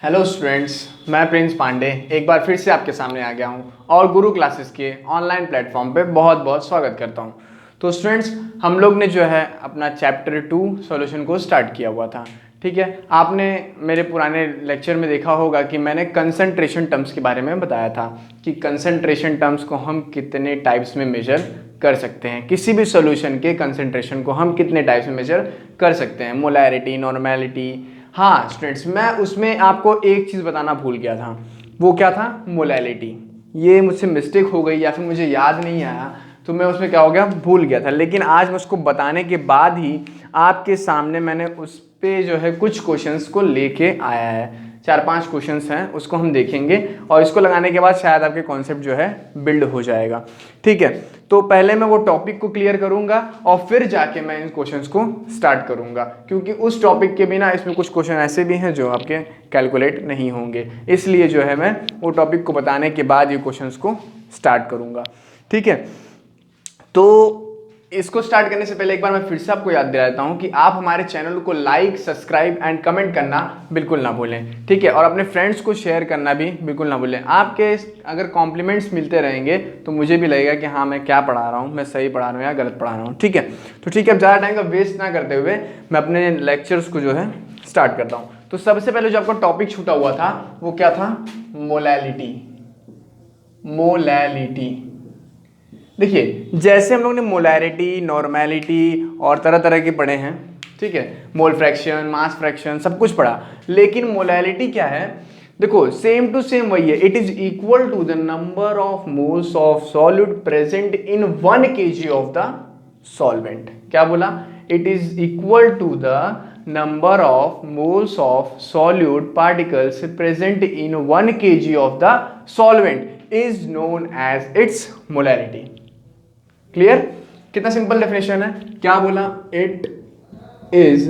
Hello students, मैं Prince Pandey एक बार फिर से आपके सामने आ गया हूँ और गुरु क्लासेस के ऑनलाइन प्लेटफॉर्म पे बहुत बहुत स्वागत करता हूँ। तो स्टूडेंट्स, हम लोग ने जो है अपना चैप्टर 2 सॉल्यूशन को स्टार्ट किया हुआ था। ठीक है, आपने मेरे पुराने लेक्चर में देखा होगा कि मैंने कंसंट्रेशन टर्म्स के बारे में बताया था कि कंसंट्रेशन टर्म्स को हम कितने टाइप्स में मेजर कर सकते हैं। किसी भी सॉल्यूशन के कंसंट्रेशन को हम कितने टाइप्स में मेजर कर सकते हैं, मोलैरिटी, नॉर्मेलिटी। हाँ स्टूडेंट्स, मैं उसमें आपको एक चीज़ बताना भूल गया था। वो क्या था? मोलैलिटी। ये मुझसे मिस्टेक हो गई या फिर मुझे याद नहीं आया, तो मैं उसमें क्या हो गया, भूल गया था। लेकिन आज मैं उसको बताने के बाद ही आपके सामने मैंने उस पे जो है कुछ क्वेश्चंस को लेके आया है। 4-5 क्वेश्चंस हैं, उसको हम देखेंगे और इसको लगाने के बाद शायद आपके कॉन्सेप्ट जो है बिल्ड हो जाएगा। ठीक है, तो पहले मैं वो टॉपिक को क्लियर करूंगा और फिर जाके मैं इन क्वेश्चंस को स्टार्ट करूंगा, क्योंकि उस टॉपिक के बिना इसमें कुछ क्वेश्चन ऐसे भी हैं जो आपके कैलकुलेट नहीं होंगे। इसलिए जो है मैं वो टॉपिक को बताने के बाद ये क्वेश्चंस को स्टार्ट करूंगा। ठीक है, तो इसको स्टार्ट करने से पहले एक बार मैं फिर से आपको याद दिला देता हूं कि आप हमारे चैनल को लाइक, सब्सक्राइब एंड कमेंट करना बिल्कुल ना भूलें। ठीक है, और अपने फ्रेंड्स को शेयर करना भी बिल्कुल ना भूलें। आपके अगर कॉम्प्लीमेंट्स मिलते रहेंगे तो मुझे भी लगेगा कि हाँ, मैं क्या पढ़ा रहा हूँ, मैं सही पढ़ा रहा हूँ या गलत पढ़ा रहा हूँ। ठीक है, तो ठीक है, अब ज़्यादा टाइम का वेस्ट ना करते हुए मैं अपने लेक्चर्स को जो है स्टार्ट करता हूँ। तो सबसे पहले जो आपका टॉपिक छूटा हुआ था वो क्या था? मोलैलिटी। मोलैलिटी, देखिए जैसे हम लोग ने मोलैरिटी, नॉर्मेलिटी और तरह तरह के पढ़े हैं। ठीक है, मोल फ्रैक्शन, मास फ्रैक्शन, सब कुछ पढ़ा। लेकिन मोलैलिटी क्या है? देखो सेम टू सेम वही है। It is equal to the number of moles of solute present in 1 kg of the solvent. क्या बोला? It is equal to the number of moles of solute particles present in 1 kg of the solvent is known as its molarity. Clear? कितना simple definition है। क्या बोला? It is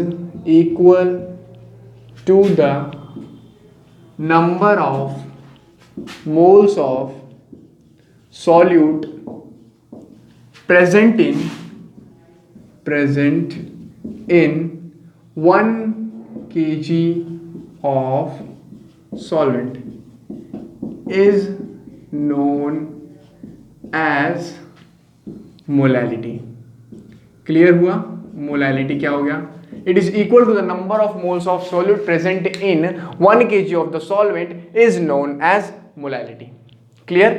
equal to the number of moles of solute present in 1 kg of solvent is known as molality. Clear हुआ? Molality क्या हो गया? It is equal to the number of moles of solute present in 1 kg of the solvent is known as molality. Clear?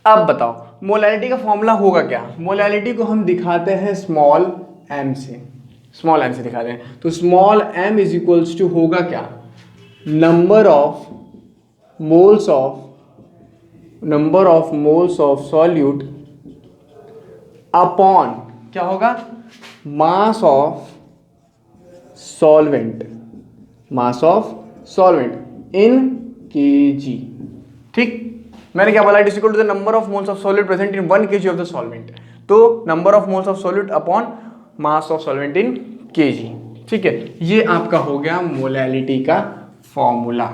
अब बताओ molality का formula होगा क्या? Molality को हम दिखाते हैं स्मॉल m से। स्मॉल m से दिखाते हैं, तो small m is equals to होगा क्या? Number of moles of solute upon क्या होगा? Mass of solvent in kg। ठीक, मैंने क्या बोला? It is equal to the number of moles of solute present in 1 kg of the solvent. तो number of moles of solute upon mass of solvent in kg। ठीक है, ये आपका हो गया मोलैलिटी का फॉर्मूला।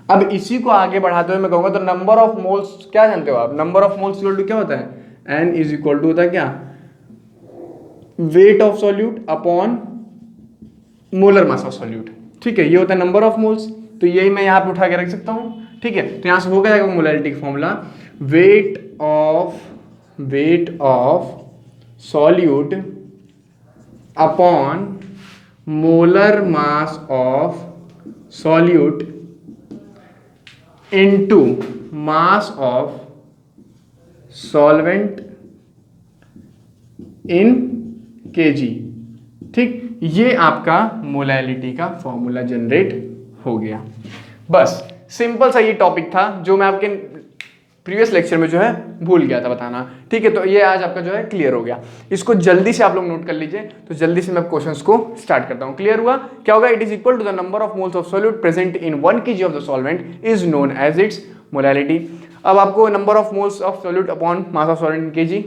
अब इसी को आगे बढ़ाते हुए मैं कहूंगा तो नंबर ऑफ मोल्स क्या जानते हो आप? Number of moles equal to क्या होता है? n इज इक्वल टू होता है क्या? Wait of solute upon molar mass of solute. ठीक है, ये होता है नंबर ऑफ मोल्स। तो यही मैं यहाँ पे उठा के रख सकता हूँ। ठीक है, तो यहाँ से हो जाएगा मोलैरिटी का formula, wait of solute upon molar mass of solute into mass of solvent in kg। ठीक, ये आपका मोलैलिटी का फॉर्मूला जनरेट हो गया। बस सिंपल सा ये टॉपिक था जो मैं आपके प्रीवियस लेक्चर में जो है भूल गया था बताना। ठीक है, तो ये आज आपका जो है क्लियर हो गया। इसको जल्दी से आप लोग नोट कर लीजिए। तो जल्दी से मैं क्वेश्चंस को स्टार्ट करता हूं। क्लियर हुआ? क्या होगा? It is equal to the number of moles of solute present in 1 kg of the solvent is known as its molality. अब आपको number of moles of solute upon mass of solvent in kg,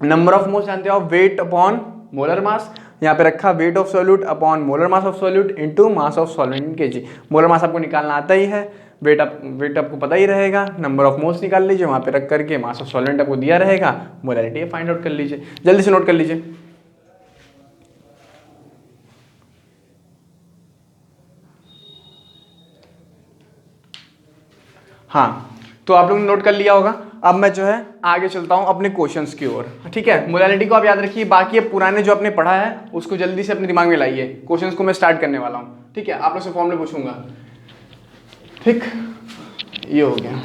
number of moles जानते हो, weight upon molar mass. यहाँ पे रखा weight of solute upon molar mass of solute into mass of solvent in kg। Molar mass आपको निकालना आता ही है, wait आपको पता ही रहेगा, नंबर ऑफ मोल्स निकाल लीजिए, वहाँ पे रख करके मास ऑफ सॉल्वेंट आपको दिया रहेगा, मोलैरिटी फाइंड आउट कर लीजिए। जल्दी से नोट कर लीजिए। हाँ, तो आप लोगों ने नोट कर लिया होगा। अब मैं जो है आगे चलता हूँ अपने क्वेश्चंस की ओर। ठीक है, मोडालिटी को आप याद रखिए, बाकी अब पुराने जो आपने पढ़ा है उसको जल्दी से अपने दिमाग में लाइए। क्वेश्चंस को मैं स्टार्ट करने वाला हूँ। ठीक है, आप लोग से फॉर्मूले पूछूंगा। ठीक, ये हो गया।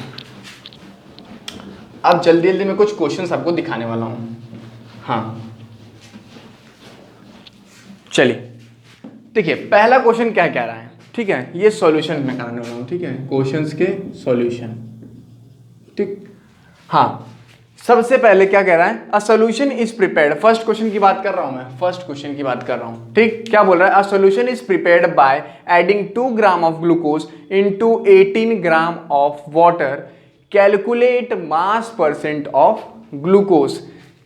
अब जल्दी जल्दी मैं कुछ क्वेश्चंस आपको दिखाने वाला हूँ। हाँ चलिए, देखिए पहला क्वेश्चन क्या कह रहा है। ठीक है, ये सॉल्यूशन मैं कराने वाला हूँ। ठीक है, क्वेश्चंस के सॉल्यूशन। ठीक, हाँ, सबसे पहले क्या कह रहा है, a solution is prepared. First question की बात कर रहा हूं मैं, फर्स्ट क्वेश्चन की बात कर रहा हूं। ठीक, क्या बोल रहा है, a solution is prepared by adding 2 gram of glucose into 18 gram of water, calculate mass percent of glucose.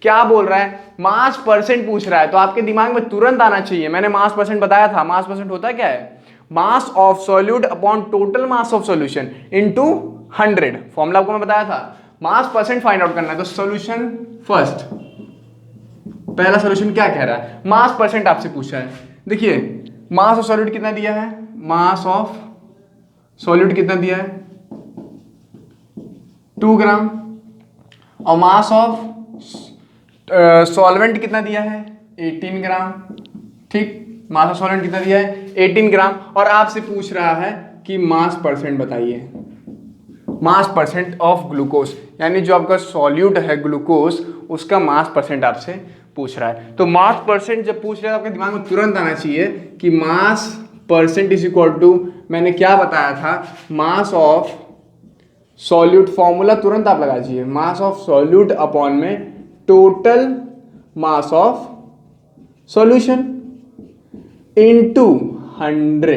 क्या बोल रहा है, मास परसेंट पूछ रहा है, तो आपके दिमाग में तुरंत आना चाहिए, मैंने मास परसेंट बताया था। मास परसेंट होता क्या है, मास of solute upon total mass of solution into 100। Formula आपको मैं बताया था, मास परसेंट फाइंड आउट करना है। तो सॉल्यूशन फर्स्ट, पहला सॉल्यूशन क्या कह रहा है, मास परसेंट आपसे पूछा है। देखिए मास ऑफ सॉल्यूट कितना दिया है, मास ऑफ सॉल्यूट कितना दिया है 2 ग्राम, और मास ऑफ सॉल्वेंट कितना दिया है 18 ग्राम। ठीक, मास ऑफ सॉल्वेंट कितना दिया है 18 ग्राम, और आपसे पूछ रहा है कि मास परसेंट बताइए, मास परसेंट ऑफ ग्लूकोज, यानी जो आपका सॉल्यूट है ग्लूकोज उसका मास परसेंट आपसे पूछ रहा है। तो मास परसेंट जब पूछ रहा है आपके दिमाग में तुरंत आना चाहिए कि mass percent is equal to, मैंने क्या बताया था, मास ऑफ सॉल्यूट। फॉर्मूला तुरंत आप लगा दीजिए, मास ऑफ सॉल्यूट अपॉन में total mass of solution into 100।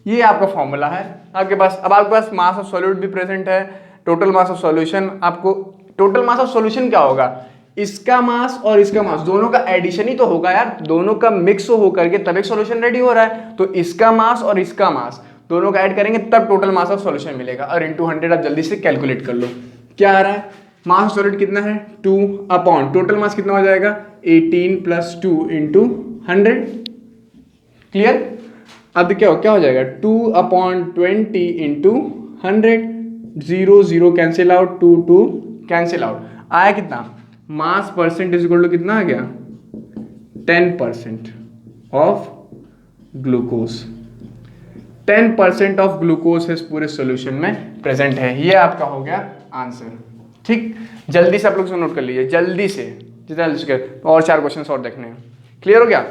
ये आपका फॉर्मूला है आपके पास। अब आपके पास मास ऑफ सॉल्यूट भी प्रेजेंट है, टोटल मास ऑफ सॉल्यूशन। आपको टोटल मास ऑफ सॉल्यूशन क्या होगा, इसका मास और इसका मास दोनों का एडिशन ही तो होगा यार, दोनों का मिक्स होकर के तब एक सॉल्यूशन रेडी हो रहा है। तो इसका मास और इसका मास दोनों का ऐड करेंगे तब टोटल मास ऑफ सॉल्यूशन मिलेगा, और इनटू 100 आप जल्दी से कैलकुलेट कर लो क्या आ रहा है। मास ऑफ सॉल्यूट कितना है 2 अपॉन टोटल मास कितना हो जाएगा 18 + 2 × 100। क्लियर। अब क्या हो जाएगा 2/20 × 100, 0 0 कैंसिल आउट, 2 2 कैंसिल आउट, आया कितना, mass percent is equal to कितना आ गया 10% ऑफ ग्लूकोज। 10% ऑफ ग्लूकोज इस पूरे सॉल्यूशन में प्रेजेंट है। ये आपका हो गया आंसर। ठीक, जल्दी से आप लोग नोट कर लीजिए, जल्दी से, जितना जल्दी से, और 4 क्वेश्चन और देखने हैं। क्लियर हो गया,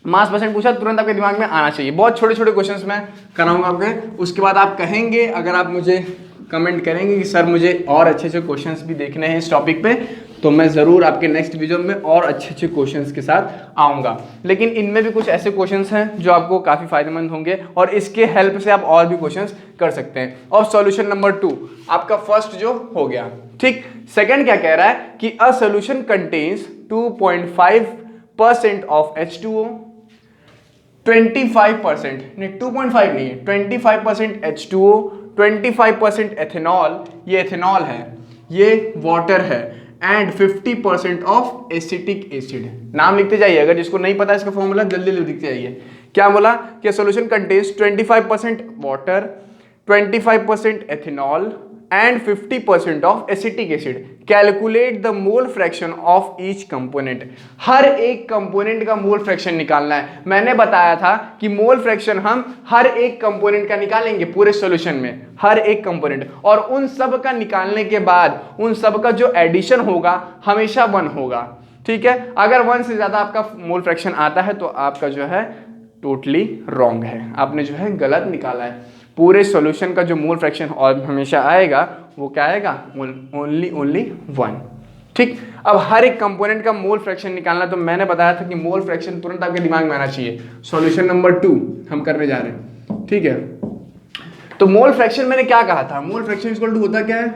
मास परसेंट पूछा तुरंत आपके दिमाग में आना चाहिए। बहुत छोटे छोटे क्वेश्चंस मैं कराऊंगा आपके, उसके बाद आप कहेंगे, अगर आप मुझे कमेंट करेंगे कि सर मुझे और अच्छे अच्छे क्वेश्चंस भी देखने हैं इस टॉपिक पे, तो मैं ज़रूर आपके नेक्स्ट वीडियो में और अच्छे अच्छे क्वेश्चंस के साथ आऊँगा। लेकिन इनमें भी कुछ ऐसे क्वेश्चंस हैं जो आपको काफ़ी फायदेमंद होंगे, और इसके हेल्प से आप और भी क्वेश्चंस कर सकते हैं। और सॉल्यूशन नंबर 2 आपका फर्स्ट जो हो गया। ठीक, सेकेंड क्या कह रहा है कि a solution contains 2.5% of H2O, 25% नहीं, 2.5 नहीं है, 25% H2O, 25% एथेनॉल, ये एथेनॉल है, ये वाटर है, एंड 50% ऑफ एसिटिक एसिड। नाम लिखते जाइए, अगर जिसको नहीं पता इसका फॉर्मूला जल्दी जल्दी लिखते जाइए। क्या बोला कि solution contains 25% water, 25% ethanol and 50% of acetic acid. Calculate the mole fraction of each component. हर एक कंपोनेंट का मोल फ्रैक्शन निकालना है। मैंने बताया था कि मोल फ्रैक्शन हम हर एक कंपोनेंट का निकालेंगे पूरे सॉल्यूशन में, हर एक कंपोनेंट, और उन सब का निकालने के बाद उन सब का जो एडिशन होगा हमेशा 1 होगा। ठीक है, अगर 1 से ज्यादा आपका मोल फ्रैक्शन आता है तो आपका जो है टोटली रॉन्ग है, आपने जो है गलत निकाला है। पूरे सॉल्यूशन का जो मोल फ्रैक्शन और हमेशा आएगा वो क्या आएगा, ओनली 1। ठीक, अब हर एक कंपोनेंट का मोल फ्रैक्शन निकालना, तो मैंने बताया था कि मोल फ्रैक्शन तुरंत आपके दिमाग में आना चाहिए। सॉल्यूशन नंबर 2 हम करने जा रहे हैं। ठीक है, तो मोल फ्रैक्शन मैंने क्या कहा था, mole fraction is equal to होता क्या है,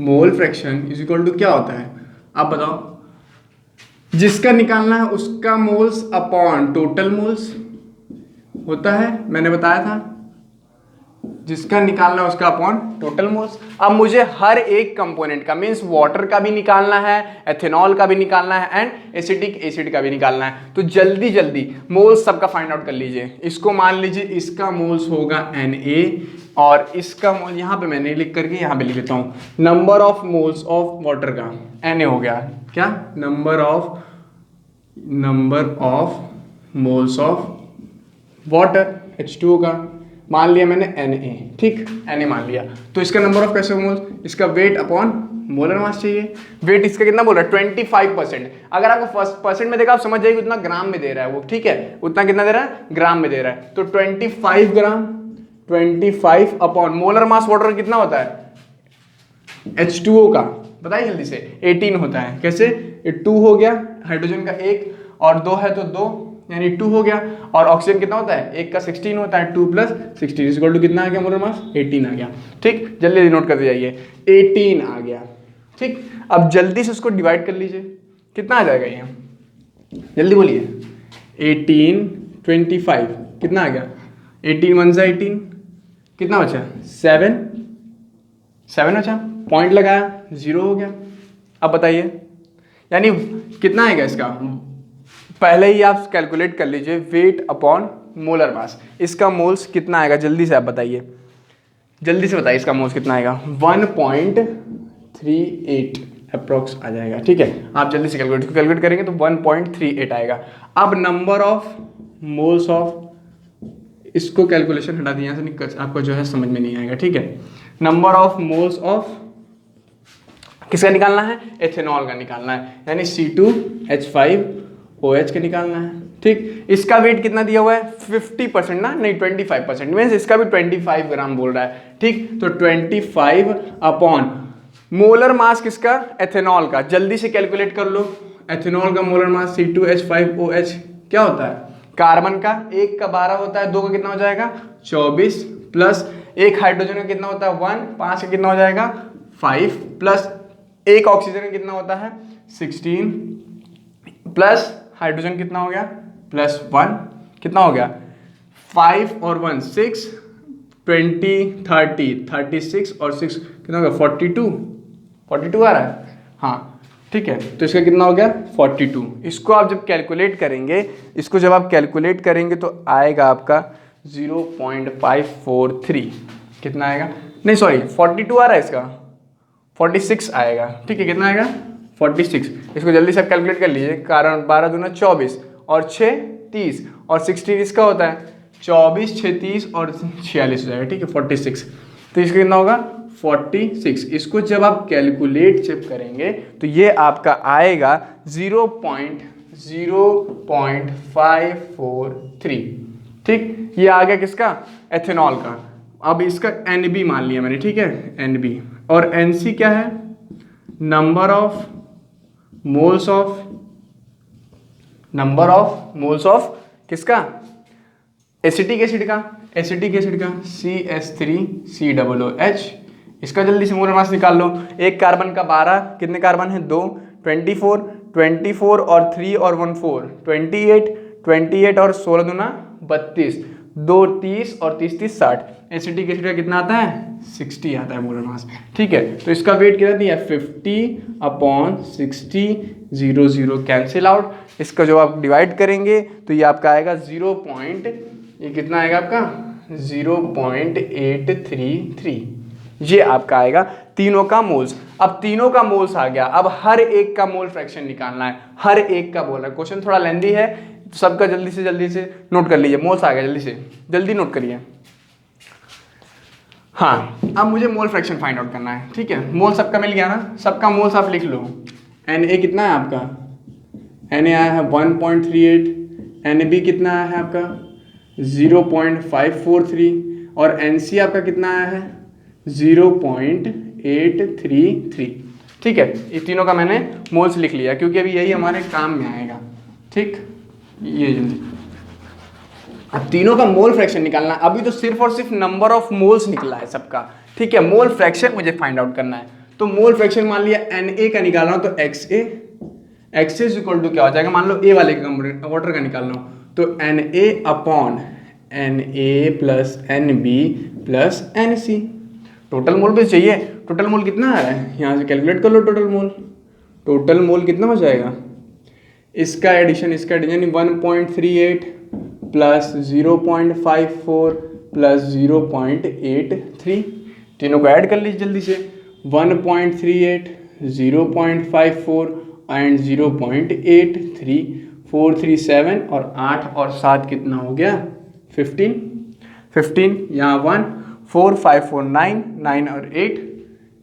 mole fraction is equal to क्या होता है आप बताओ, जिसका निकालना है उसका मोल्स अपॉन टोटल मोल्स होता है, मैंने बताया था। जिसका निकालना है उसका अपॉन टोटल मोल्स। अब मुझे हर एक कंपोनेंट का मींस वाटर का भी निकालना है, एथेनॉल का भी निकालना है एंड एसिटिक एसिड का भी निकालना है। तो जल्दी जल्दी मोल्स सबका फाइंड आउट कर लीजिए। इसको मान लीजिए इसका मोल्स होगा Na और इसका मोल यहाँ पे मैंने लिख करके यहाँ पे लिख देता हूँ number of moles of water का Na हो गया क्या, number of moles of water H2O का मान लिया मैंने Na, ठीक Na मान लिया। तो इसका नंबर ऑफ कैसे मोल्स, इसका वेट अपॉन मोलर मास चाहिए। वेट इसका कितना बोल रहा है 25%। अगर आपको फर्स्ट परसेंट में देखा आप समझ जाइए उतना ग्राम में दे रहा है वो, ठीक है, उतना कितना दे रहा है ग्राम में दे रहा है। तो 25 ग्राम 25 अपॉन मोलर मास वाटर कितना होता है H2O का बताइए जल्दी से 18 होता है। कैसे, 2 हो गया हाइड्रोजन का 1 और 2 है तो 2 यानी 2 हो गया। और ऑक्सीजन कितना होता है 1 का 16 होता है, 2 + 16 इक्वल टू कितना आ गया मोलर मास 18 आ गया। ठीक, जल्दी जल्दी नोट करते जाइए 18 आ गया। ठीक, अब जल्दी से उसको डिवाइड कर लीजिए कितना आ जाएगा ये, जल्दी बोलिए 18 25 कितना आ गया 18 1 सा 18 कितना बचा 7 बचा, पॉइंट लगाया 0 हो गया। अब बताइए यानी कितना आएगा इसका, पहले ही आप कैलकुलेट कर लीजिए वेट अपॉन मोलर मास। इसका मोल्स कितना आएगा जल्दी से आप बताइए, जल्दी से बताइए इसका मोल्स कितना आएगा 1.38 अप्रोक्स आ जाएगा। ठीक है, आप जल्दी से कैलकुलेट करेंगे तो 1.38 आएगा। अब नंबर ऑफ मोल्स ऑफ, इसको कैलकुलेशन हटा दिया से आपको जो है समझ में नहीं आएगा। ठीक है, नंबर ऑफ मोल्स ऑफ किसका निकालना है, एथेनॉल का निकालना है, यानी C2H5OH का निकालना है। ठीक, इसका वेट कितना दिया हुआ है 50% ना, नहीं 25%, मीन्स इसका भी 25 ग्राम बोल रहा है। ठीक, तो 25 अपॉन मोलर मास किसका, एथेनॉल का, जल्दी से कैलकुलेट कर लो। एथेनॉल का मोलर मास C2H5OH क्या होता है, कार्बन का 1 का 12 होता है, 2 का कितना हो जाएगा 24 प्लस 1 हाइड्रोजन का कितना होता है 1, 5 का कितना हो जाएगा 5 प्लस 1 ऑक्सीजन का कितना होता है 16 प्लस हाइड्रोजन कितना हो गया +1 कितना हो गया 5 और 1 6 20 30 36 और 6 कितना हो गया 42 आ रहा है। हाँ ठीक है, तो इसका कितना हो गया 42। इसको आप जब कैलकुलेट करेंगे, इसको जब आप कैलकुलेट करेंगे तो आएगा आपका 0.543 कितना आएगा, नहीं सॉरी 42 आ रहा है, इसका 46 आएगा। ठीक है, कितना आएगा 46। इसको जल्दी से आप कैलकुलेट कर लीजिए, कारण 12 दूना 24 और 6 30 और 16 इसका होता है 24 6 30 और 46 हो जाएगा। ठीक है 46, तो इसका कितना होगा 46। इसको जब आप कैलकुलेट जब करेंगे तो ये आपका आएगा 0.543। ठीक, ये आ गया किसका, एथेनॉल का। अब इसका NB मान लिया मैंने, ठीक है NB, और NC क्या है, नंबर ऑफ मोल्स ऑफ किसका, एसिटिक एसिड का CH3COOH। इसका जल्दी से मोलर मास निकाल लो। एक कार्बन का 12, कितने कार्बन है 2, 24 और 3 और 1 4 28 और 16 दूना 32, 2 30 और 30 30 60। एसिटिक एसिड का कितना आता है 60 आता है मोलर मास। ठीक है, तो इसका वेट कितना दिया 50/60 0 0 कैंसिल आउट। इसका जो आप डिवाइड करेंगे तो ये आपका आएगा ये कितना आएगा आपका 0.833, ये आपका आएगा तीनों का मोल्स। अब तीनों का मोल्स आ गया, अब हर एक का मोल फ्रैक्शन निकालना है, हर एक का बोल रहा है। क्वेश्चन थोड़ा लेंदी है तो सबका जल्दी से नोट कर लीजिए। मोल्स आ गया, जल्दी नोट करिए। हाँ, अब मुझे मोल फ्रैक्शन फाइंड आउट करना है। ठीक है, मोल सबका मिल गया ना, सबका मोल्स आप लिख लो। Na कितना है आपका, Na आया है 1.38, Nb कितना आया है आपका 0.543 और NC आपका कितना आया है 0.833। ठीक है, ये तीनों का मैंने मोल्स लिख लिया क्योंकि अभी यही हमारे काम में आएगा। ठीक, ये जल्दी अब तीनों का मोल फ्रैक्शन निकालना है। अभी तो सिर्फ और सिर्फ नंबर ऑफ मोल्स निकला है सबका। ठीक है, मोल फ्रैक्शन मुझे फाइंड आउट करना है। तो मोल फ्रैक्शन मान लिया Na का निकाल रहा हूँ तो XA इज इक्वल टू क्या हो जाएगा, मान लो A वाले का वाटर का निकाल रहा हूँ तो Na + NB plus NC। Total mole भी चाहिए, टोटल मोल कितना आ रहा है यहाँ से कैलकुलेट कर लो। टोटल मोल, टोटल मोल कितना हो जाएगा, इसका एडिशन यानी 1.38 प्लस 0.54 प्लस 0.83, तीनों को ऐड कर लीजिए जल्दी से। 1.38, 0.54 एंड 0.83, 437 और 8 और 7 कितना हो गया 15। यहाँ 1 4 5 4 9, 9 और 8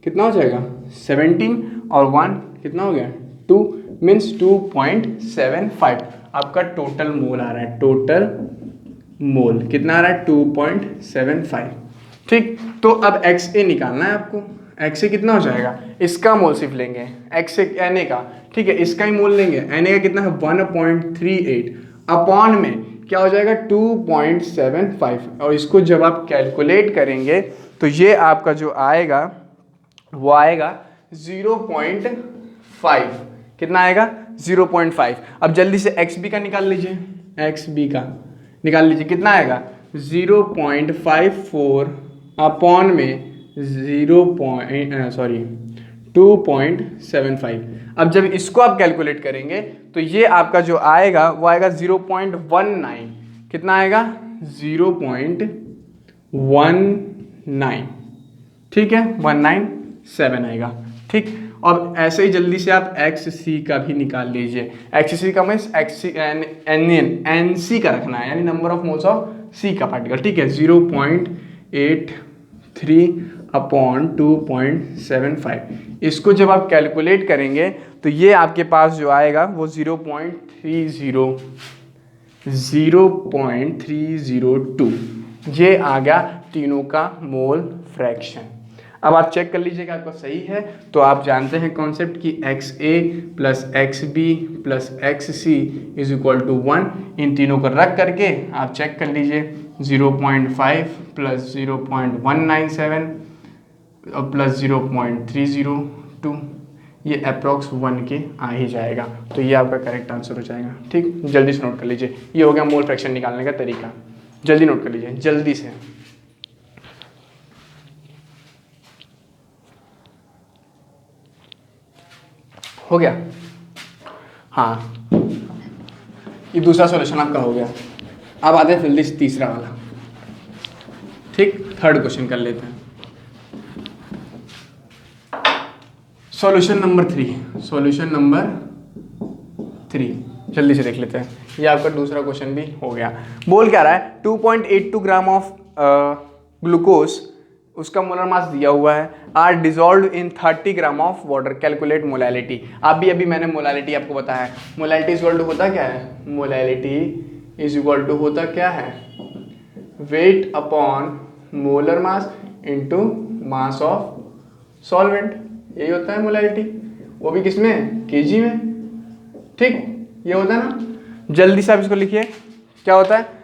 कितना हो जाएगा 17 और 1 कितना हो गया 2, मीन्स 2.75 आपका टोटल मोल आ रहा है। टोटल मोल कितना आ रहा है 2.75। ठीक, तो अब XA निकालना है आपको। XA कितना हो जाएगा, इसका मोल सिर्फ लेंगे, XA Na का, ठीक है, इसका ही मोल लेंगे। Na का कितना है 1.38 अपॉन में क्या हो जाएगा 2.75, और इसको जब आप कैलकुलेट करेंगे तो ये आपका जो आएगा वो आएगा 0.5। कितना आएगा 0.5। अब जल्दी से XB का निकाल लीजिए, XB का निकाल लीजिए, कितना आएगा 0.54 अपॉन में 2.75। अब जब इसको आप कैलकुलेट करेंगे तो ये आपका जो आएगा वो आएगा 0.19। कितना आएगा 0.19, ठीक है, 197 आएगा। ठीक, और ऐसे ही जल्दी से आप XC का भी निकाल लीजिए। XC का मीन्स NC का रखना है, यानी number of moles of C का पार्टिकल, ठीक है, 0.83 अपॉन 2.75। इसको जब आप कैलकुलेट करेंगे तो ये आपके पास जो आएगा वो 0.302 ये आ गया तीनों का मोल फ्रैक्शन। अब आप चेक कर लीजिए कि आपका सही है, तो आप जानते हैं कॉन्सेप्ट कि XA plus XB plus XC is equal to 1। इन तीनों को रख करके आप चेक कर लीजिए 0.5 प्लस 0.197 और प्लस 0.302, ये अप्रॉक्स 1 के आ ही जाएगा। तो ये आपका करेक्ट आंसर हो जाएगा। ठीक, जल्दी से नोट कर लीजिए, ये हो गया मोल फ्रैक्शन निकालने का तरीका। जल्दी नोट कर लीजिए, जल्दी से। हो गया, हाँ, ये दूसरा सॉल्यूशन आपका हो गया। अब आते हैं जल्दी से तीसरा वाला। ठीक, थर्ड क्वेश्चन कर लेते हैं। सॉल्यूशन नंबर 3, सॉल्यूशन नंबर 3 जल्दी से देख लेते हैं। ये आपका दूसरा क्वेश्चन भी हो गया। बोल क्या रहा है 2.82 ग्राम ऑफ ग्लूकोज, उसका मोलर मास दिया हुआ है, are dissolve in 30 gram of water, calculate molality. अभी मैंने मोलैलिटी आपको बताया है। मोलैलिटी इज इक्वल टू होता क्या है, मोलैलिटी इज इक्वल टू होता क्या है, weight upon molar mass into mass of solvent, यही होता है मोलैलिटी। वो भी किसमें, केजी में। ठीक, ये होता है ना। जल्दी से आप इसको लिखिए, क्या होता है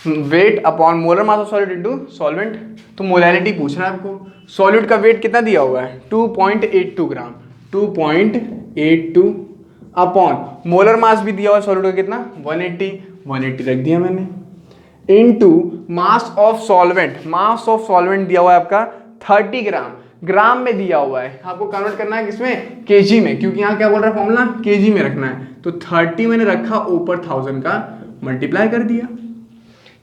weight upon molar mass of solid into solvent. तो मोलैलिटी पूछ रहा है आपको, सॉलिड का वेट कितना दिया हुआ है 2.82 ग्राम, 2.82 अपॉन मोलर मास भी दिया हुआ है सॉलिड का कितना 180 रख दिया मैंने, into mass of solvent, mass of solvent दिया हुआ है आपका 30 ग्राम, ग्राम में दिया हुआ है, आपको कन्वर्ट करना है किसमें, केजी में, क्योंकि यहाँ क्या बोल रहा है फॉर्मूला, केजी में रखना है। तो 30 मैंने रखा, ऊपर 1000 का मल्टीप्लाई कर दिया।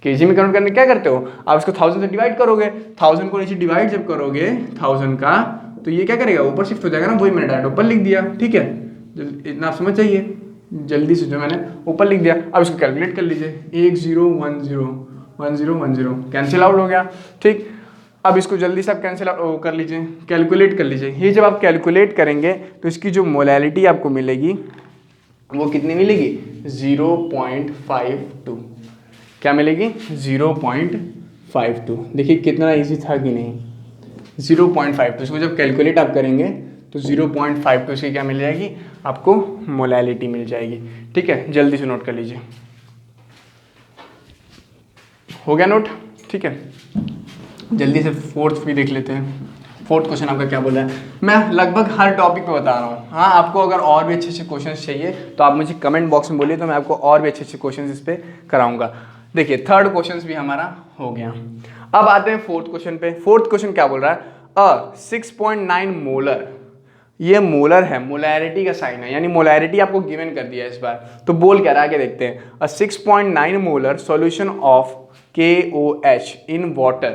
केजी में कन्वर्ट करने क्या करते हो आप, इसको 1000 से डिवाइड करोगे, 1000 को नीचे डिवाइड जब करोगे 1000 का, तो ये क्या करेगा ऊपर शिफ्ट हो जाएगा ना, वही मैंने डायरेक्ट ऊपर लिख दिया। ठीक है, इतना आप समझ जाइए, जल्दी से जो मैंने ऊपर लिख दिया। अब इसको कैलकुलेट कर लीजिए, 1010 कैंसिल आउट हो गया। ठीक, अब इसको जल्दी से आप कैंसिल कर लीजिए, कैलकुलेट कर लीजिए। ये जब आप कैलकुलेट करेंगे तो इसकी जो मोलैलिटी आपको मिलेगी वो कितनी मिलेगी 0.52, क्या मिलेगी 0.52। देखिए कितना इजी था कि नहीं, 0.52। इसको जब कैलकुलेट आप करेंगे तो 0.52 इसकी क्या मिल जाएगी आपको, मोलैलिटी मिल जाएगी। ठीक है, जल्दी से नोट कर लीजिए। हो गया नोट। ठीक है, जल्दी से फोर्थ भी देख लेते हैं। फोर्थ क्वेश्चन आपका क्या बोला है, मैं लगभग हर टॉपिक पे बता रहा हूँ। हाँ, आपको अगर और भी अच्छे अच्छे क्वेश्चन चाहिए तो आप मुझे कमेंट बॉक्स में बोलिए, तो मैं आपको और भी अच्छे अच्छे क्वेश्चन इस पर कराऊंगा। देखिए थर्ड क्वेश्चन भी हमारा हो गया। अब आते हैं फोर्थ क्वेश्चन पे। फोर्थ क्वेश्चन क्या बोल रहा है, अ 6.9 मोलर, ये मोलर है, मोलैरिटी का साइन है, यानी मोलैरिटी आपको गिवन कर दिया है इस बार। तो बोल क्या रहा है आगे देखते हैं। अ 6.9 molar solution of KOH in water,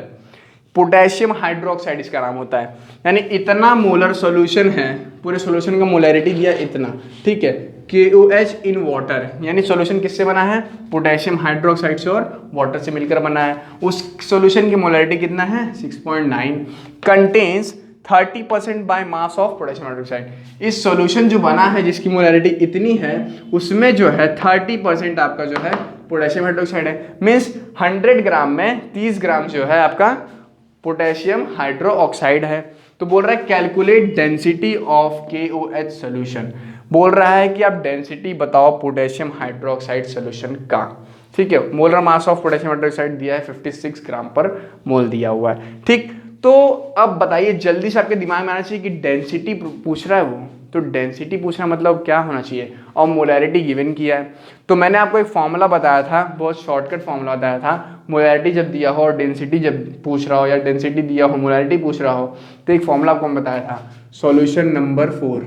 potassium hydroxide इसका नाम होता है, यानी इतना मोलर सॉल्यूशन है, पूरे सॉल्यूशन का मोलैरिटी दिया इतना, ठीक है। KOH इन वाटर, यानी सॉल्यूशन किससे बना है, पोटेशियम हाइड्रोक्साइड से और वाटर से मिलकर बना है। उस सॉल्यूशन की मोलैरिटी कितना है 6.9, contains 30% by mass of potassium hydroxide. इस सॉल्यूशन जो बना है जिसकी मोलैरिटी इतनी है, उसमें जो है 30% आपका जो है पोटेशियम हाइड्रोक्साइड है। मीन्स 100 ग्राम में 30 ग्राम जो है आपका पोटेशियम हाइड्रोक्साइड है। तो बोल रहा है calculate density of KOH solution, बोल रहा है कि आप डेंसिटी बताओ पोटेशियम हाइड्रोक्साइड सॉल्यूशन का, ठीक है। Molar mass of potassium hydroxide दिया है 56 ग्राम पर मोल दिया हुआ है, ठीक। तो अब बताइए जल्दी से आपके दिमाग में आना चाहिए कि डेंसिटी पूछ रहा है वो, तो डेंसिटी पूछना मतलब क्या होना चाहिए, और मोलैरिटी गिवन किया है। तो मैंने आपको एक फॉर्मूला बताया था, बहुत शॉर्टकट फॉर्मूला बताया था, मोलैरिटी जब दिया हो और डेंसिटी जब पूछ रहा हो, या डेंसिटी दिया हो मोलैरिटी पूछ रहा हो, तो एक फॉर्मूला आपको मैं बताया था, solution number 4,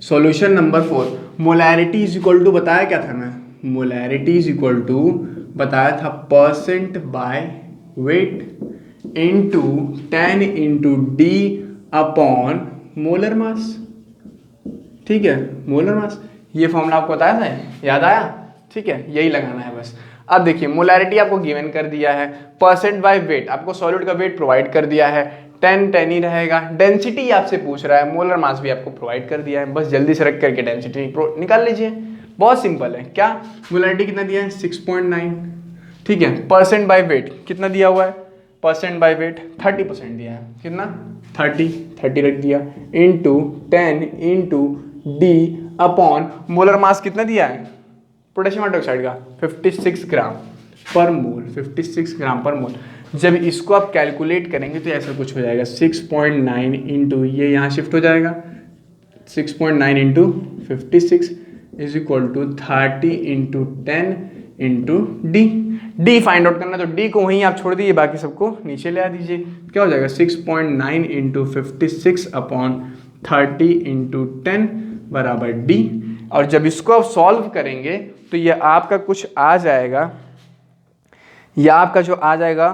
solution number 4, molarity is equal to बताया क्या था मैं, मोलैरिटी इज इक्वल टू बताया था percent by weight into 10 into D upon molar मास, ठीक है, मोलर मास। ये फॉर्मूला आपको बताया था, याद आया, ठीक है, यही लगाना है बस। अब देखिए मोलैरिटी आपको गिवन कर दिया है, परसेंट बाय वेट आपको सॉलिड का वेट प्रोवाइड कर दिया है, 10 ही रहेगा। डेंसिटी आपसे पूछ रहा है, मोलर मास भी आपको प्रोवाइड कर दिया है, बस जल्दी से रख करके डेंसिटी निकाल लीजिए, बहुत सिंपल है। क्या मोलैरिटी कितना दिया है 6.9, ठीक है। परसेंट बाय वेट कितना दिया हुआ है, परसेंट बाय वेट 30% दिया है, कितना 30 रख दिया, into 10 into D upon molar मास कितना दिया है पोटेशियम हाइड्रोक्साइड का 56 ग्राम पर मोल, 56 ग्राम पर मोल। जब इसको आप कैलकुलेट करेंगे तो ऐसा कुछ हो जाएगा 6.9 इंटू ये यहाँ शिफ्ट हो जाएगा, 6.9 into 56 is equal to 30 into 10 into d find out करना, तो डी को वहीं आप छोड़ दीजिए, बाकी सबको नीचे ले आ दीजिए। क्या हो जाएगा 6.9 इंटू 56 अपॉन 30 इंटू 10 बराबर डी। और जब इसको आप सॉल्व करेंगे तो ये आपका कुछ आ जाएगा, ये आपका जो आ जाएगा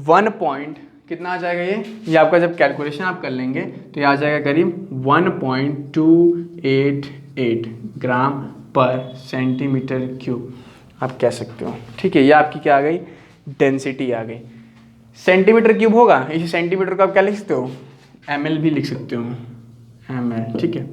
1 पॉइंट कितना आ जाएगा, ये आपका जब कैलकुलेशन आप कर लेंगे तो ये आ जाएगा करीब 1.288 ग्राम पर सेंटीमीटर क्यूब आप कह सकते हो, ठीक है। ये आपकी क्या आ गई, डेंसिटी आ गई। सेंटीमीटर क्यूब होगा, इसी सेंटीमीटर को आप क्या लिख सकते हो, ml भी लिख सकते हो, ml, ठीक है।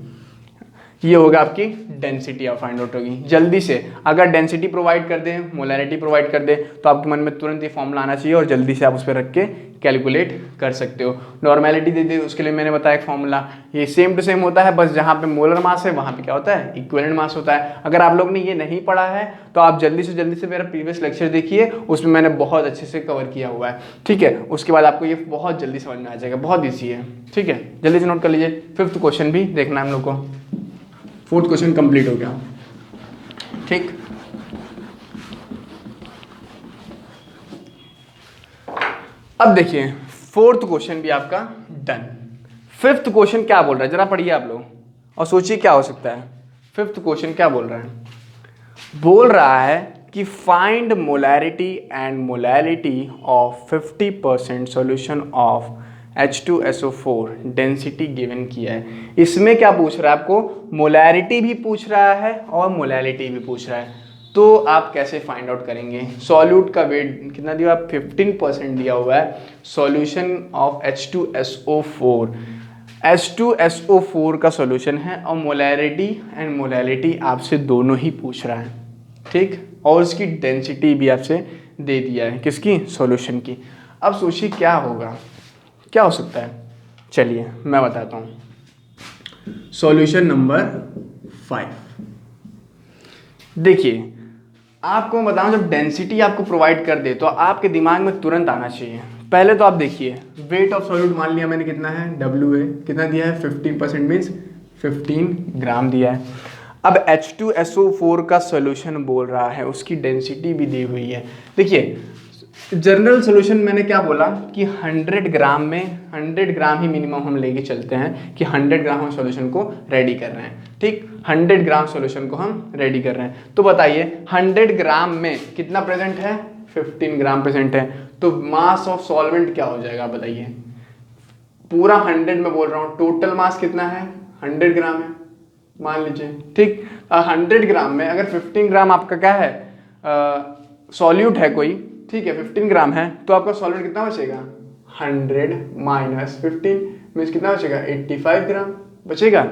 ये होगा आपकी डेंसिटी आप फाइंड आउट होगी। जल्दी से अगर डेंसिटी प्रोवाइड कर दें, मोलैरिटी प्रोवाइड कर दे, तो आपके मन में तुरंत ये फॉर्मूला आना चाहिए और जल्दी से आप उस पर रख के कैलकुलेट कर सकते हो। नॉर्मेलिटी दे दी, उसके लिए मैंने बताया एक फॉर्मूला, ये सेम टू सेम होता है, बस जहाँ पे मोलर मास है वहाँ पे क्या होता है, इक्विवेलेंट मास होता है। अगर आप लोग ने ये नहीं पढ़ा है तो आप जल्दी से मेरा प्रीवियस लेक्चर देखिए, उसमें मैंने बहुत अच्छे से कवर किया हुआ है, ठीक है। उसके बाद आपको ये बहुत जल्दी समझ में आ जाएगा, बहुत ईजी है, ठीक है। जल्दी से नोट कर लीजिए। 5th क्वेश्चन भी देखना है हम लोग को, 4th क्वेश्चन कंप्लीट हो गया, ठीक। अब देखिए 4th क्वेश्चन भी आपका डन। 5th क्वेश्चन क्या बोल रहा है, जरा पढ़िए आप लोग और सोचिए क्या हो सकता है। 5th क्वेश्चन क्या बोल रहा है, बोल रहा है कि find molarity and molality of 50% solution of H2SO4 density given किया है। इसमें क्या पूछ रहा है आपको, मोलैरिटी भी पूछ रहा है और मोलैलिटी भी पूछ रहा है, तो आप कैसे फाइंड आउट करेंगे। सॉल्यूट का वेट कितना दिया, 15% दिया हुआ है, सॉल्यूशन ऑफ H2SO4, H2SO4 का सॉल्यूशन है और मोलैरिटी एंड मोलैलिटी आपसे दोनों ही पूछ रहा है, ठीक। और उसकी डेंसिटी भी आपसे दे दिया है, किसकी, सॉल्यूशन की। अब सोचिए क्या होगा, क्या हो सकता है, चलिए मैं बताता हूँ। सॉल्यूशन नंबर 5, देखिए आपको मैं बताऊँ, जब डेंसिटी आपको प्रोवाइड कर दे तो आपके दिमाग में तुरंत आना चाहिए। पहले तो आप देखिए वेट ऑफ सॉल्यूट मान लिया मैंने, कितना है WA, कितना दिया है 15%, मीन्स 15 ग्राम दिया है। अब H2SO4 का सोल्यूशन बोल रहा है, उसकी डेंसिटी भी दी हुई है। देखिए जनरल सोल्यूशन मैंने क्या बोला कि 100 ग्राम में 100 ग्राम ही मिनिमम हम लेके चलते हैं कि 100 ग्राम हम सोल्यूशन को रेडी कर रहे हैं, ठीक। 100 ग्राम सोल्यूशन को हम रेडी कर रहे हैं, तो बताइए 100 ग्राम में कितना प्रेजेंट है, 15 ग्राम प्रेजेंट है, तो मास ऑफ सॉल्वेंट क्या हो जाएगा बताइए। पूरा 100 में बोल रहा हूँ, टोटल मास कितना है, 100 ग्राम है मान लीजिए, ठीक। 100 ग्राम में अगर 15 ग्राम आपका क्या है, सॉल्यूट है कोई, ठीक है, 15 ग्राम है, तो आपका सॉल्वेंट कितना बचेगा, 100 माइनस 15 मीन्स कितना बचेगा, 85 ग्राम बचेगा ना।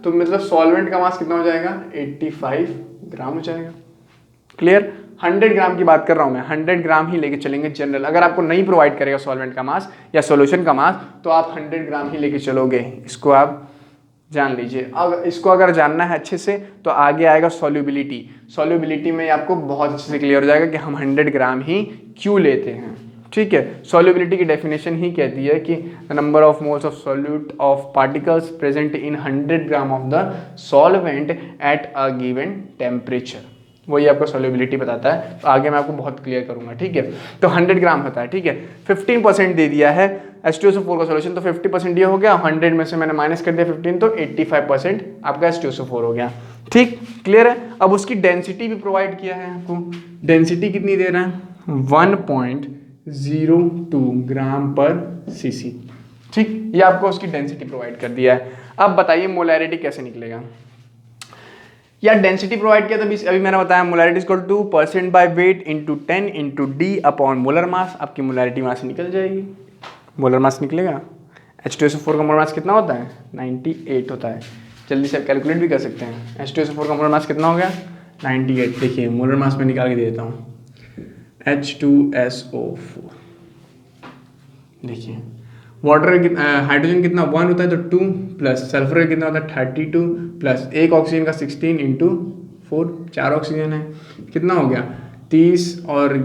तो मतलब सॉल्वेंट का मास कितना हो जाएगा, 85 ग्राम हो जाएगा। क्लियर। 100 ग्राम की बात कर रहा हूँ मैं, 100 ग्राम ही लेके चलेंगे जनरल। अगर आपको नहीं प्रोवाइड करेगा सॉल्वेंट का मास या सॉल्यूशन का मास, तो आप 100 ग्राम ही लेके चलोगे, इसको आप जान लीजिए। अब इसको अगर जानना है अच्छे से तो आगे आएगा सॉल्युबिलिटी। सॉल्युबिलिटी में आपको बहुत अच्छे से क्लियर हो जाएगा कि हम 100 ग्राम ही क्यों लेते हैं, ठीक है। सॉल्युबिलिटी की डेफिनेशन ही कहती है कि the number of moles of solute of particles present in 100 gram of the solvent at a given temperature, वही आपको सॉल्युबिलिटी बताता है। तो आगे मैं आपको बहुत क्लियर करूंगा, ठीक है। तो 100 ग्राम होता है, ठीक है। 15% दे दिया है H2SO4 का सॉल्यूशन, तो 50% ये हो गया, 100 में से मैंने माइनस कर दिया 15, तो 85% आपका H2SO4 हो गया, ठीक। क्लियर है। अब उसकी डेंसिटी भी प्रोवाइड किया है आपको, डेंसिटी कितनी दे रहा है, 1.02 ग्राम पर cc, ठीक। ये आपको उसकी डेंसिटी प्रोवाइड कर दिया है। अब बताइए मोलैरिटी कैसे निकलेगा। या डेंसिटी प्रोवाइड किया, तभी अभी मैंने बताया molarity is equal two percent by weight into 10 into D upon molar मास। आपकी मोलैरिटी वहाँ से निकल जाएगी, मोलर मास निकलेगा। H2SO4 का मोलर मास कितना होता है, 98 होता है। जल्दी से आप कैलकुलेट भी कर सकते हैं। H2SO4 का मोलर मास कितना हो गया, 98। देखिए मोलर मास में निकाल के दे देता हूँ, H2SO4, देखिए वाटर हाइड्रोजन कितना 1 होता है, तो 2 प्लस सल्फर कितना होता है 32 प्लस एक ऑक्सीजन का 16 इंटू 4, 4 ऑक्सीजन है, कितना हो गया 30 और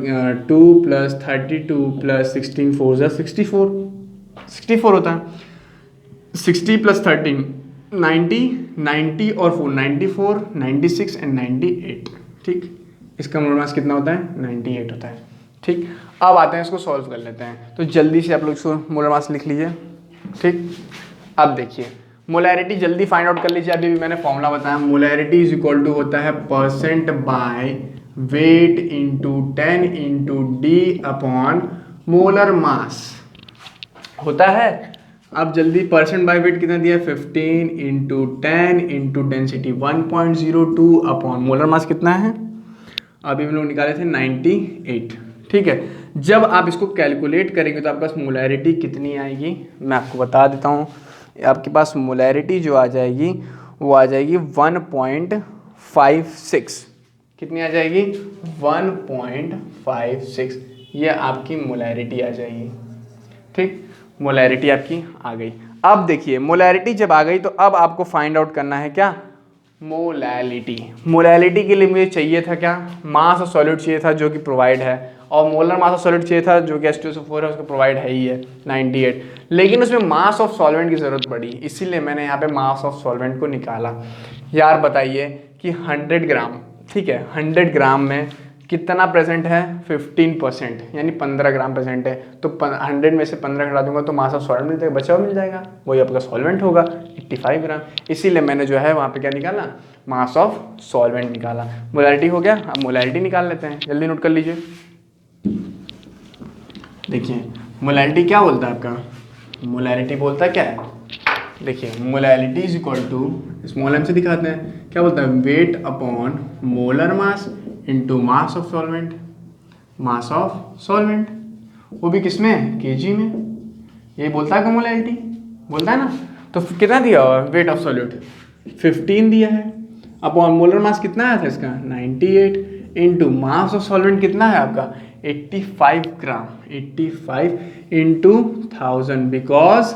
2 प्लस 32 प्लस 16 4 जा 64 होता है। 60 प्लस 13 90 और 4 94 96 एंड 98, ठीक। इसका मोलर मास कितना होता है, 98 होता है, ठीक। अब आते हैं इसको सॉल्व कर लेते हैं। तो जल्दी से आप लोग इसको मोलर मास लिख लीजिए, ठीक। अब देखिए मोलैरिटी जल्दी फाइंड आउट कर लीजिए। अभी भी मैंने फॉर्मूला बताया, मोलैरिटी इज इक्वल टू होता है percent by weight into 10 into D upon molar मास होता है। अब जल्दी परसेंट बाय वेट कितना दिया है, 15 into 10 into density 1.02 upon molar मास कितना है, अभी हम लोग निकाले थे 98, ठीक है। जब आप इसको कैलकुलेट करेंगे तो आपके पास मोलैरिटी कितनी आएगी, मैं आपको बता देता हूँ। आपके पास मोलैरिटी जो आ जाएगी वो आ जाएगी 1.56, कितनी आ जाएगी 1.56, ये आपकी मोलैरिटी आ जाएगी, ठीक। मोलैरिटी आपकी आ गई। अब देखिए मोलैरिटी जब आ गई तो अब आपको फाइंड आउट करना है क्या, मोलैलिटी। मोलैलिटी के लिए मुझे चाहिए था क्या, मास ऑफ सॉलिड चाहिए था जो कि प्रोवाइड है, और मोलर मास ऑफ सॉलिड चाहिए था जो कि H2SO4 है उसको प्रोवाइड है ही है 98, लेकिन उसमें मास ऑफ सॉल्वेंट की ज़रूरत पड़ी, इसीलिए मैंने यहाँ पे मास ऑफ सॉल्वेंट को निकाला। यार बताइए कि 100 ग्राम, ठीक है, 100 ग्राम में कितना प्रेजेंट है, 15%, यानी 15 ग्राम प्रेजेंट है। तो 100 में से 15 घटा दूंगा तो मास ऑफ सॉल्वेंट मिल जाएगा, बचा हुआ मिल जाएगा, वही आपका सॉल्वेंट होगा 85 ग्राम। इसीलिए मैंने जो है वहाँ पे क्या निकाला, मास ऑफ सॉल्वेंट निकाला। मोलैरिटी हो गया, अब मोलैरिटी निकाल लेते हैं, जल्दी नोट कर लीजिए। देखिए मोलैरिटी क्या बोलता है आपका, मोलैरिटी बोलता क्या है, देखिए molarity is equal to, small m से दिखाते हैं, क्या बोलता है, weight upon molar mass into mass of solvent, mass of solvent, वो भी किसमें, केजी में। ये बोलता है कि मोलैरिटी बोलता है ना। तो कितना दिया हुआ, वेट ऑफ सॉल्यूट 15 दिया है, अपॉन मोलर मास कितना आया था इसका 98, इंटू मास ऑफ सॉल्वेंट कितना है आपका 85 ग्राम, 85 इंटू 1000, बिकॉज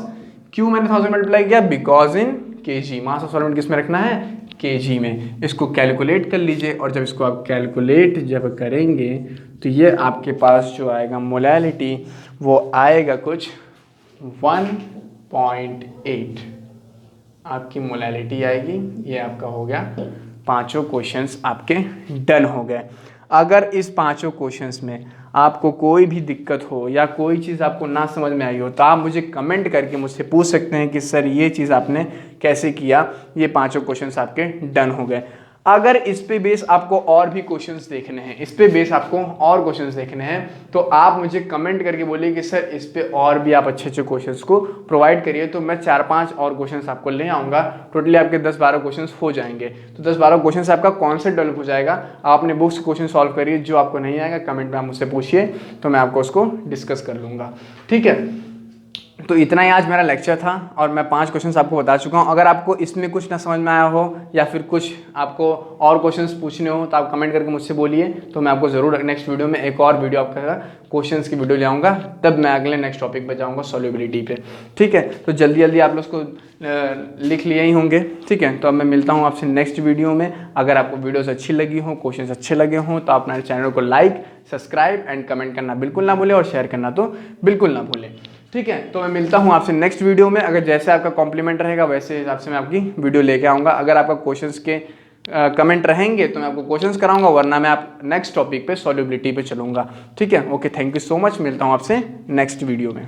क्यों मैंने 1000 मल्टीप्लाई किया, because in KG, mass of solvent किस में रखना है, केजी में। इसको कैलकुलेट कर लीजिए, और जब इसको आप कैलकुलेट जब करेंगे तो ये आपके पास जो आएगा मोलैलिटी वो आएगा कुछ 1.8, आपकी मोलैलिटी आएगी। ये आपका हो गया, पांचों क्वेश्चंस आपके डन हो गए। अगर इस पांचों क्वेश्चंस में आपको कोई भी दिक्कत हो या कोई चीज़ आपको ना समझ में आई हो तो आप मुझे कमेंट करके मुझसे पूछ सकते हैं कि सर ये चीज़ आपने कैसे किया। ये पांचों क्वेश्चंस आपके डन हो गए। अगर इस पे बेस आपको और भी क्वेश्चंस देखने हैं, इस पे बेस आपको और क्वेश्चंस देखने हैं, तो आप मुझे कमेंट करके बोलिए कि सर इस पे और भी आप अच्छे अच्छे क्वेश्चंस को प्रोवाइड करिए, तो मैं 4-5 और क्वेश्चंस आपको ले आऊँगा। टोटली आपके 10-12 क्वेश्चंस हो जाएंगे। तो 10-12 क्वेश्चंस आपका कॉन्सेप्ट डेवलप हो जाएगा। आप अपने बुक्स क्वेश्चन सॉल्व करिए, जो आपको नहीं आएगा कमेंट में आप मुझसे पूछिए, तो मैं आपको उसको डिस्कस कर लूँगा। ठीक है, तो इतना ही आज मेरा लेक्चर था और मैं 5 क्वेश्चंस आपको बता चुका हूँ। अगर आपको इसमें कुछ ना समझ में आया हो या फिर कुछ आपको और क्वेश्चंस पूछने हो तो आप कमेंट करके मुझसे बोलिए, तो मैं आपको ज़रूर नेक्स्ट वीडियो में एक और वीडियो आपका क्वेश्चंस की वीडियो ले आऊँगा। तब मैं अगले नेक्स्ट टॉपिक पर जाऊँगा, सॉल्युबिलिटी पे। ठीक है, तो जल्दी जल्दी आप लोग उसको लिख लिए ही होंगे। ठीक है, तो अब मैं मिलता हूँ आपसे नेक्स्ट वीडियो में। अगर आपको वीडियोस अच्छी लगी हो, क्वेश्चंस अच्छे लगे हों, तो आप हमारे चैनल को लाइक, सब्सक्राइब एंड कमेंट करना बिल्कुल ना भूलें और शेयर करना तो बिल्कुल ना भूलें। ठीक है, तो मैं मिलता हूँ आपसे नेक्स्ट वीडियो में। अगर जैसे आपका कॉम्प्लीमेंट रहेगा वैसे हिसाब से मैं आपकी वीडियो लेके आऊँगा। अगर आपका क्वेश्चंस के कमेंट रहेंगे तो मैं आपको क्वेश्चंस कराऊंगा, वरना मैं आप नेक्स्ट टॉपिक पे सॉल्युबिलिटी पे चलूँगा। ठीक है, okay, thank you so much. मिलता हूँ आपसे नेक्स्ट वीडियो में।